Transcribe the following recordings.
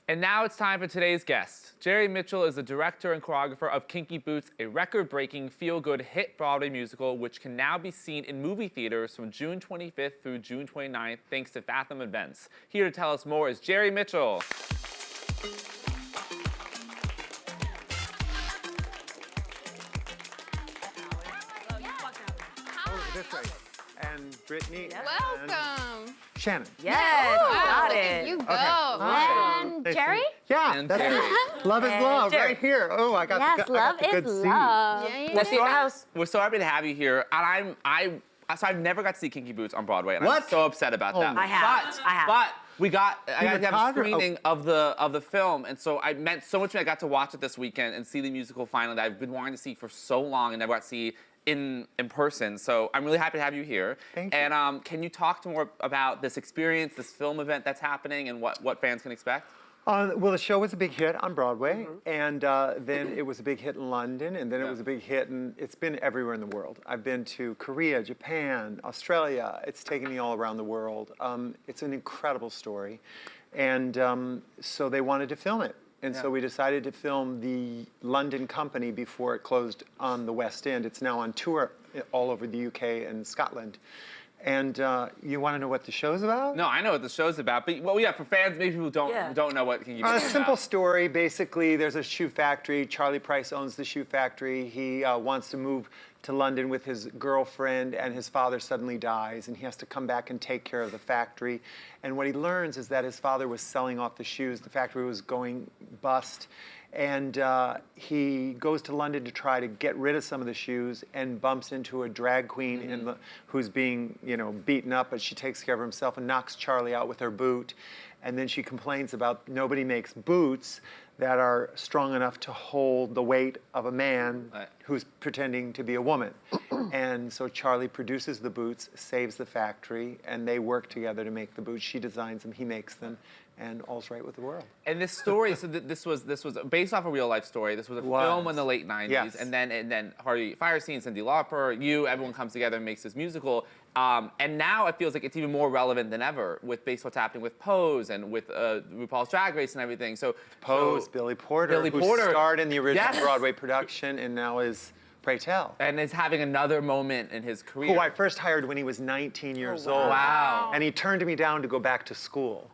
And now it's time for today's guest. Jerry Mitchell is the director and choreographer of Kinky Boots, a record-breaking, feel-good hit Broadway musical which can now be seen in movie theaters from June 25th through June 29th thanks to Fathom Events. Here to tell us more is Jerry Mitchell. This way. And Brittany. Welcome. Shannon. Yes, got it. You go. And Jerry? Yeah, And that's Jerry. it. Love is love, Jerry. right here. Oh, I got Yes, the, love I got the is good seat. love. Let's see your house. We're so happy to have you here. And so I've never got to see Kinky Boots on Broadway, and What? I'm so upset about that. I have. But I got to have a photographer. screening of the film, and so it meant so much to me. I got to watch it this weekend and see the musical finally that I've been wanting to see for so long and never got to see in person. So I'm really happy to have you here. Thank you. And can you talk to more about this experience, this film event that's happening, and what fans can expect? Well, the show was a big hit on Broadway, and then it was a big hit in London, and then it was a big hit, and it's been everywhere in the world. I've been to Korea, Japan, Australia. It's taken me all around the world. It's an incredible story, and so they wanted to film it. And so we decided to film the London company before it closed on the West End. It's now on tour all over the UK and Scotland. And you want to know what the show's about? No, I know what the show's about, but for fans maybe who don't know what Kinky Boots A is simple about. story. Basically, there's a shoe factory. Charlie Price owns the shoe factory. He wants to move to London with his girlfriend, and his father suddenly dies, and he has to come back and take care of the factory. And what he learns is that his father was selling off the shoes. The factory was going bust. And he goes to London to try to get rid of some of the shoes and bumps into a drag queen who's being, beaten up, but she takes care of herself and knocks Charlie out with her boot. And then she complains about nobody makes boots that are strong enough to hold the weight of a man who's pretending to be a woman. And so Charlie produces the boots, saves the factory, and they work together to make the boots. She designs them, he makes them, and all's right with the world. And this story, so this was based off a real life story. This was a film in the late '90s, Yes. and then Harvey Fierstein, Cyndi Lauper, everyone comes together and makes this musical. And now it feels like it's even more relevant than ever based what's happening with Pose and with RuPaul's Drag Race and everything. So Billy Porter, who starred in the original Broadway production and now is Pray Tell. And is having another moment in his career. Who I first hired when he was 19 years old. Wow. And he turned me down to go back to school.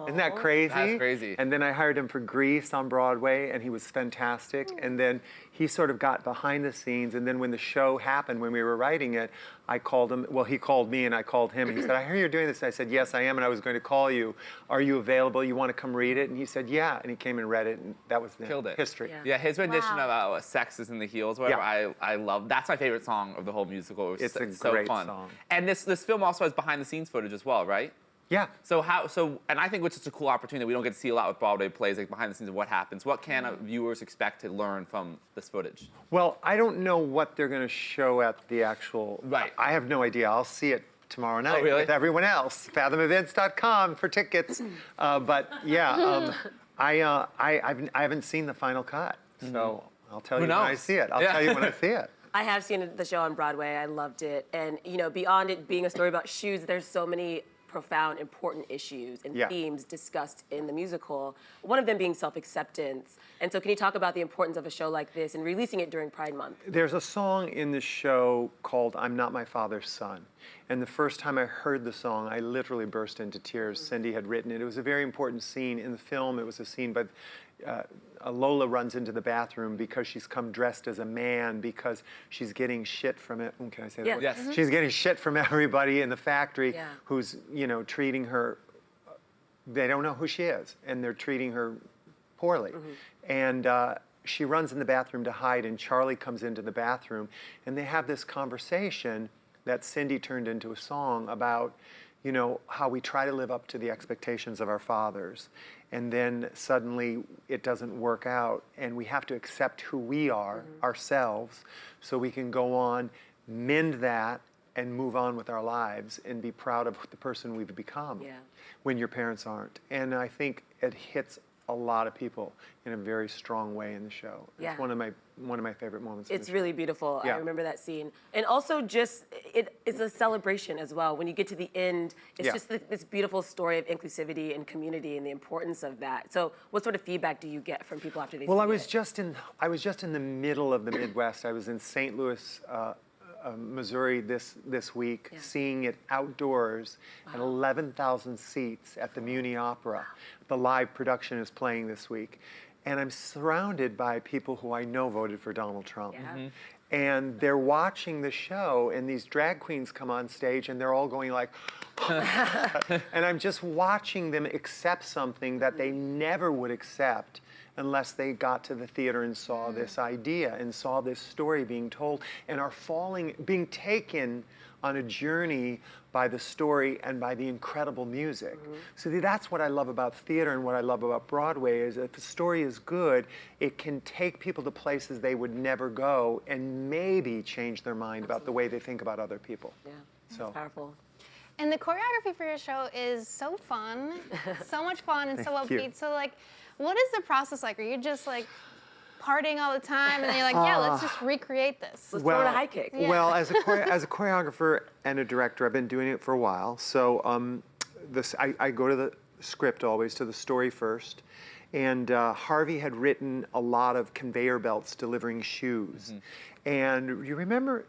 Isn't that crazy? That's crazy. And then I hired him for Grease on Broadway, and he was fantastic. And then he sort of got behind the scenes, and then when the show happened, when we were writing it, I called him, well, he called me and I called him, and he said, I hear you're doing this. And I said, yes, I am, and I was going to call you. Are you available? You want to come read it? And he said, yeah, and he came and read it, and that was the history. Yeah, his rendition of Sex is in the Heels, whatever, I love. That's my favorite song of the whole musical. It's a so great fun. song. And this film also has behind the scenes footage as well, right? Yeah. And I think which is a cool opportunity that we don't get to see a lot with Broadway plays, like behind the scenes of what happens. What can viewers expect to learn from this footage? Well, I don't know what they're going to show at the actual. Right. I have no idea. I'll see it tomorrow night really? with everyone else. FathomEvents.com for tickets. But yeah, I haven't seen the final cut, so I'll tell you when I see it. I'll tell you when I see it. I have seen the show on Broadway. I loved it. And, beyond it being a story about shoes, there's so many profound, important issues and themes discussed in the musical, one of them being self-acceptance. And so can you talk about the importance of a show like this and releasing it during Pride Month? There's a song in the show called I'm Not My Father's Son. And the first time I heard the song, I literally burst into tears. Cindy had written it. It was a very important scene in the film. It was a scene, but Lola runs into the bathroom because she's come dressed as a man because she's getting shit from it. Can I say that? Yes. She's getting shit from everybody in the factory who's, treating her. They don't know who she is, and they're treating her poorly. And she runs in the bathroom to hide, and Charlie comes into the bathroom, and they have this conversation that Cindy turned into a song about, how we try to live up to the expectations of our fathers. And then suddenly it doesn't work out, and we have to accept who we are ourselves so we can go on, mend that, and move on with our lives and be proud of the person we've become when your parents aren't. And I think it hits a lot of people in a very strong way in the show. Yeah. It's one of my favorite moments. It's really beautiful. Yeah. I remember that scene. And also just, it's a celebration as well. When you get to the end, it's Yeah. just this beautiful story of inclusivity and community and the importance of that. So what sort of feedback do you get from people after they see Well, it? I was just in the middle of the Midwest. I was in St. Louis, Missouri this week, seeing it outdoors at 11,000 seats at the Muni Opera. The live production is playing this week. And I'm surrounded by people who I know voted for Donald Trump. Yeah. And they're watching the show, and these drag queens come on stage, and they're all going like, and I'm just watching them accept something that they never would accept unless they got to the theater and saw this idea and saw this story being told and are being taken on a journey by the story and by the incredible music. So that's what I love about theater and what I love about Broadway is if the story is good, it can take people to places they would never go and maybe change their mind about the way they think about other people. Yeah, So it's powerful. And the choreography for your show is so fun, so much fun and so Thank you. upbeat. So like, what is the process like? Are you just like partying all the time and then you're like, yeah, let's just recreate this? Let's throw in a high kick. Yeah. Well, as a choreographer and a director, I've been doing it for a while. So I go to the script always, to the story first. And Harvey had written a lot of conveyor belts delivering shoes. And you remember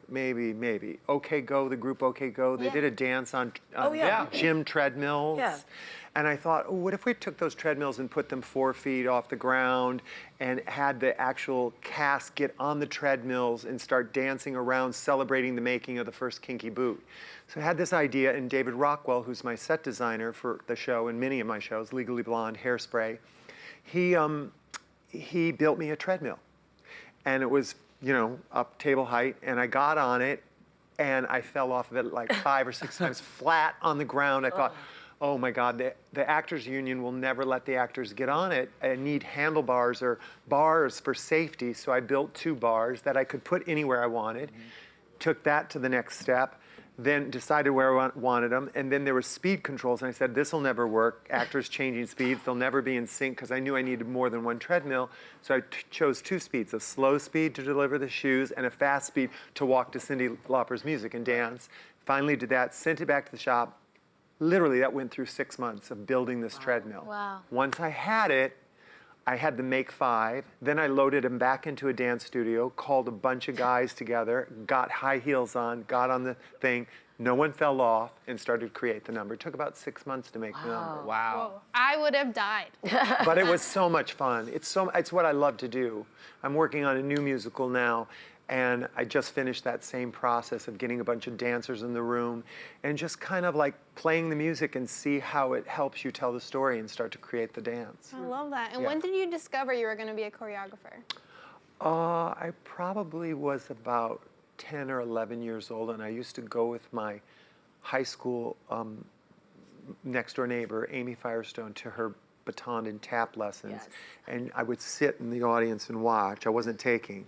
maybe, OK Go, the group OK Go, they did a dance on gym treadmills. Yeah. And I thought, oh, what if we took those treadmills and put them 4 feet off the ground and had the actual cast get on the treadmills and start dancing around, celebrating the making of the first Kinky Boot. So I had this idea, and David Rockwell, who's my set designer for the show and many of my shows, Legally Blonde, Hairspray, he built me a treadmill. And it was, up table height, and I got on it, and I fell off of it like 5 or 6 times flat on the ground. I thought, oh my God, the actors union will never let the actors get on it. I need handlebars or bars for safety. So I built 2 bars that I could put anywhere I wanted, took that to the next step, then decided where I wanted them. And then there were speed controls. And I said, this will never work. Actors changing speeds, they'll never be in sync because I knew I needed more than 1 treadmill. So I chose 2 speeds, a slow speed to deliver the shoes and a fast speed to walk to Cyndi Lauper's music and dance. Finally did that, sent it back to the shop. Literally, that went through 6 months of building this treadmill. Wow. Once I had it, I had the Make 5. Then I loaded them back into a dance studio, called a bunch of guys together, got high heels on, got on the thing. No one fell off and started to create the number. It took about 6 months to make the number. Wow. Whoa, I would have died. But it was so much fun. It's what I love to do. I'm working on a new musical now, and I just finished that same process of getting a bunch of dancers in the room and just kind of like playing the music and see how it helps you tell the story and start to create the dance. I love that. And Yeah. when did you discover you were going to be a choreographer? I probably was about 10 or 11 years old, and I used to go with my high school next door neighbor, Amy Firestone, to her baton and tap lessons. Yes. And I would sit in the audience and watch. I wasn't taking.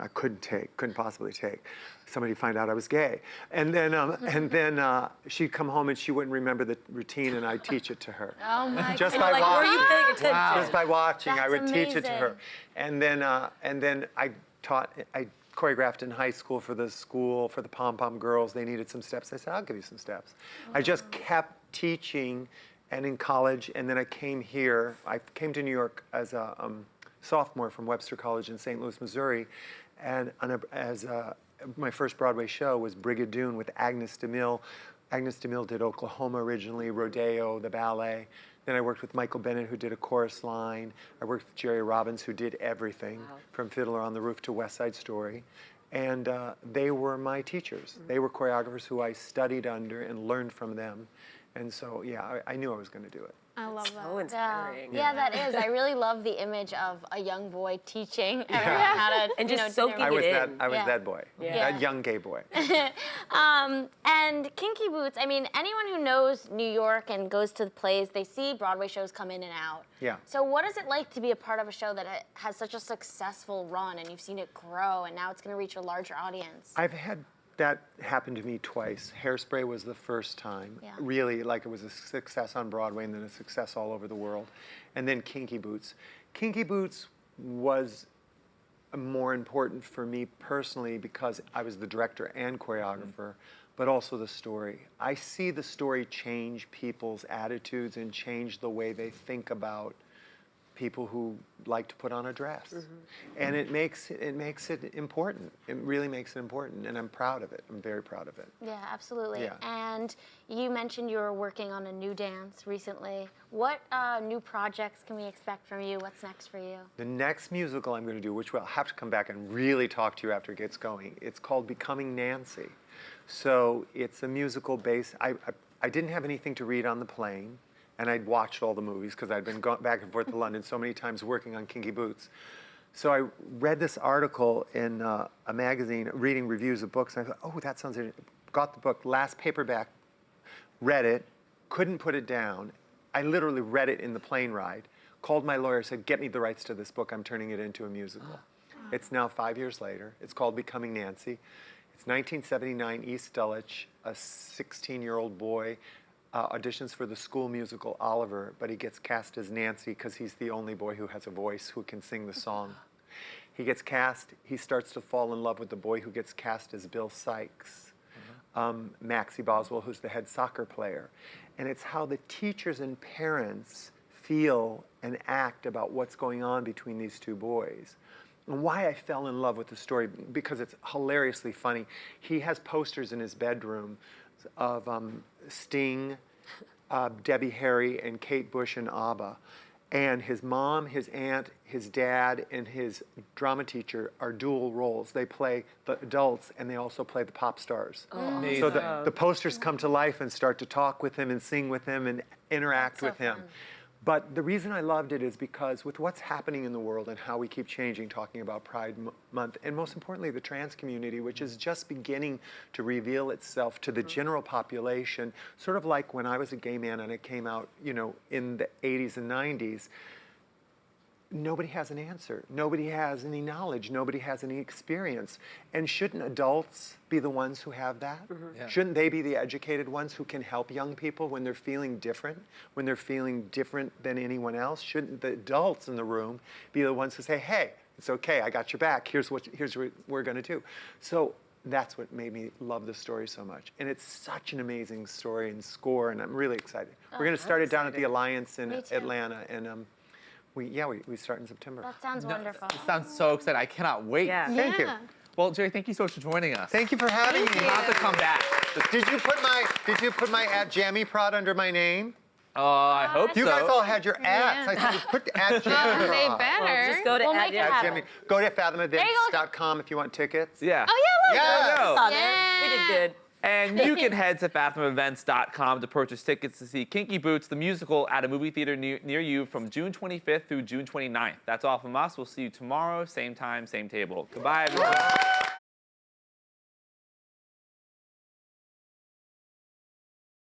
I couldn't possibly take. Somebody find out I was gay. And then she'd come home and she wouldn't remember the routine and I'd teach it to her. Oh my Just God. by Like, were watching. you paying attention? Wow. Just by watching, I That's would teach it to her. amazing. And then I choreographed in high school for the pom-pom girls. They needed some steps. I said, I'll give you some steps. I just kept teaching, and in college, and then I came here. I came to New York as a sophomore from Webster College in St. Louis, Missouri, and my first Broadway show was Brigadoon with Agnes DeMille. Agnes DeMille did Oklahoma originally, Rodeo, the ballet. Then I worked with Michael Bennett, who did a chorus line. I worked with Jerry Robbins, who did everything from Fiddler on the Roof to West Side Story. And they were my teachers. They were choreographers who I studied under and learned from them. And so, yeah, I knew I was going to do it. I love that. So inspiring. Yeah, that is. I really love the image of a young boy teaching everyone how to, And you just know, soaking do it their- in. I was Yeah. that boy, Yeah. that young gay boy. And Kinky Boots, I mean, anyone who knows New York and goes to the plays, they see Broadway shows come in and out. Yeah. So what is it like to be a part of a show that has such a successful run and you've seen it grow and now it's going to reach a larger audience? I've had that happened to me twice. Hairspray was the first time. Yeah. Really, like it was a success on Broadway and then a success all over the world. And then Kinky Boots. Kinky Boots was more important for me personally because I was the director and choreographer, but also the story. I see the story change people's attitudes and change the way they think about people who like to put on a dress. And it makes it important. It really makes it important, and I'm proud of it. I'm very proud of it. Yeah, absolutely. Yeah. And you mentioned you were working on a new dance recently. What new projects can we expect from you? What's next for you? The next musical I'm going to do, which I'll have to come back and really talk to you after it gets going, it's called Becoming Nancy. So it's a musical based, I didn't have anything to read on the plane, and I'd watched all the movies because I'd been going back and forth to London so many times working on Kinky Boots. So I read this article in a magazine, reading reviews of books, and I thought, oh, that sounds interesting. Got the book, last paperback, read it, couldn't put it down. I literally read it in the plane ride, called my lawyer, said, get me the rights to this book, I'm turning it into a musical. It's now 5 years later. It's called Becoming Nancy. It's 1979, East Dulwich, a 16-year-old boy auditions for the school musical Oliver, but he gets cast as Nancy because he's the only boy who has a voice who can sing the song. He gets cast, he starts to fall in love with the boy who gets cast as Bill Sykes, Maxie Boswell, who's the head soccer player. And it's how the teachers and parents feel and act about what's going on between these two boys. And why I fell in love with the story, because it's hilariously funny. He has posters in his bedroom of Sting, Debbie Harry, and Kate Bush and ABBA. And his mom, his aunt, his dad, and his drama teacher are dual roles. They play the adults, and they also play the pop stars. Amazing. So the posters come to life and start to talk with him and sing with him and interact with him. fun. But the reason I loved it is because with what's happening in the world and how we keep changing, talking about Pride Month, and most importantly, the trans community, which is just beginning to reveal itself to the general population, sort of like when I was a gay man and it came out, you know, in the 80s and 90s, nobody has an answer. Nobody has any knowledge. Nobody has any experience. And shouldn't adults be the ones who have that? Yeah. Shouldn't they be the educated ones who can help young people when they're feeling different, when they're feeling different than anyone else? Shouldn't the adults in the room be the ones who say, hey, it's okay, I got your back, here's what we're gonna do. So that's what made me love the story so much. And it's such an amazing story and score, and I'm really excited. We're gonna start it down at the Alliance in Me too. Atlanta, and we start in September. That sounds wonderful. It sounds so exciting. I cannot wait. Yeah. Thank you. Well, Jerry, thank you so much for joining us. Thank you for having me. You have to come back. Did you put my at Jammy Prod under my name? I hope You so. guys all had your ads. I said, you put the at Jammy They Prod. better. Well, just go to We'll make it at happen. Jammy. Go to you go. fathomevents.com if you want tickets. Yeah. Oh yeah, look. Yes. on there. Yeah. We did good. And you can head to fathomevents.com to purchase tickets to see Kinky Boots, the musical, at a movie theater near you from June 25th through June 29th. That's all from us. We'll see you tomorrow, same time, same table. Goodbye, everyone.